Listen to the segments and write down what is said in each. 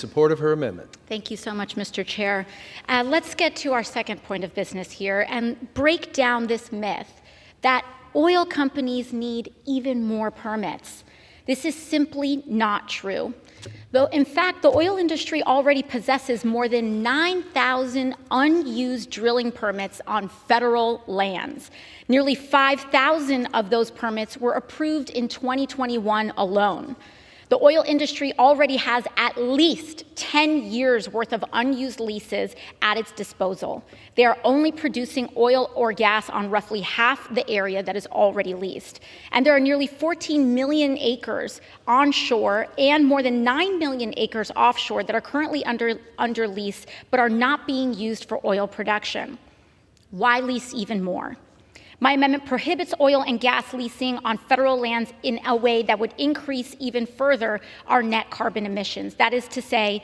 Support of her amendment. Thank you so much, Mr. Chair. Let's get to our second point of business here and break down this myth that oil companies need even more permits. This is simply not true. Though, in fact, the oil industry already possesses more than 9,000 unused drilling permits on federal lands. Nearly 5,000 of those permits were approved in 2021 alone. The oil industry already has at least 10 years worth of unused leases at its disposal. They are only producing oil or gas on roughly half the area that is already leased. And there are nearly 14 million acres onshore and more than 9 million acres offshore that are currently under lease but are not being used for oil production. Why lease even more? My amendment prohibits oil and gas leasing on federal lands in a way that would increase even further our net carbon emissions. That is to say,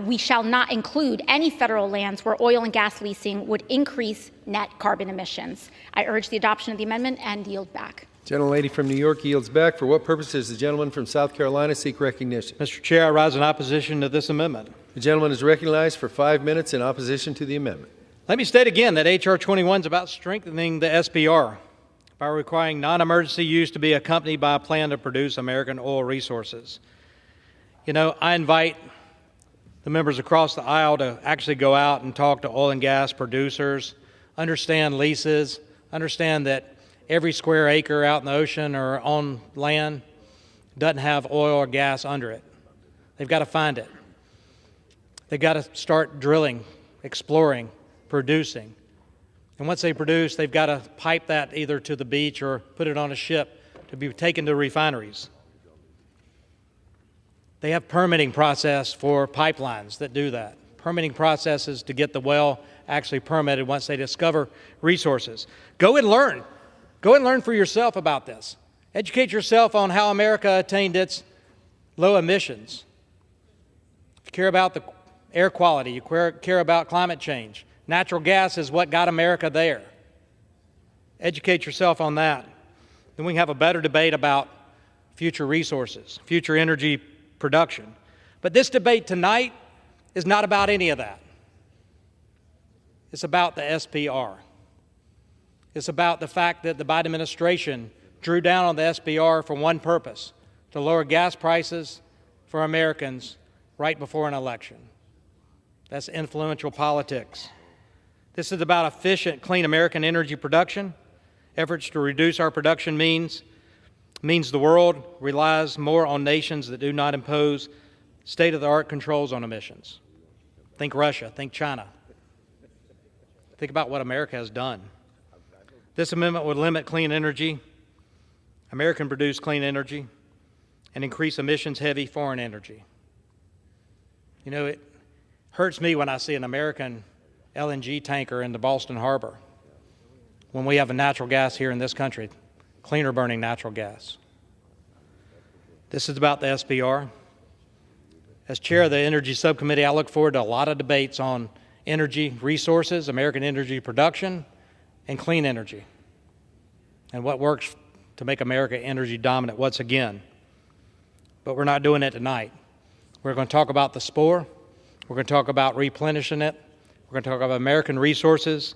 we shall not include any federal lands where oil and gas leasing would increase net carbon emissions. I urge the adoption of the amendment and yield back. Gentlelady from New York yields back. For what purpose does the gentleman from South Carolina seek recognition? Mr. Chair, I rise in opposition to this amendment. The gentleman is recognized for 5 minutes in opposition to the amendment. Let me state again that H.R. 21 is about strengthening the SPR by requiring non-emergency use to be accompanied by a plan to produce American oil resources. You know, I invite the members across the aisle to actually go out and talk to oil and gas producers, understand leases, understand that every square acre out in the ocean or on land doesn't have oil or gas under it. They've got to find it. They've got to start drilling, exploring, producing. And once they produce, they've got to pipe that either to the beach or put it on a ship to be taken to refineries. They have permitting process for pipelines that do that. Permitting processes to get the well actually permitted once they discover resources. Go and learn. Go and learn for yourself about this. Educate yourself on how America attained its low emissions. If you care about the air quality, you care about climate change, natural gas is what got America there. Educate yourself on that. Then we can have a better debate about future resources, future energy production. But this debate tonight is not about any of that. It's about the SPR. It's about the fact that the Biden administration drew down on the SPR for one purpose, to lower gas prices for Americans right before an election. That's influential politics. This is about efficient, clean American energy production. Efforts to reduce our production means the world relies more on nations that do not impose state-of-the-art controls on emissions. Think Russia, think China. Think about what America has done. This amendment would limit clean energy, American-produced clean energy, and increase emissions-heavy foreign energy. You know, it hurts me when I see an American LNG tanker in the Boston Harbor when we have a natural gas here in this country, cleaner burning natural gas. This is about the SPR. As chair of the Energy Subcommittee, I look forward to a lot of debates on energy resources, American energy production, and clean energy, and what works to make America energy dominant once again. But we're not doing it tonight. We're going to talk about the SPOR. We're going to talk about replenishing it. We're going to talk about American resources.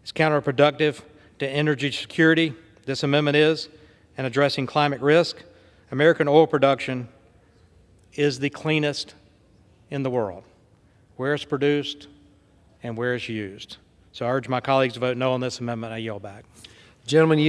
It's counterproductive to energy security, this amendment is, and addressing climate risk. American oil production is the cleanest in the world, where it's produced and where it's used. So I urge my colleagues to vote no on this amendment. I yield back. Gentleman yields.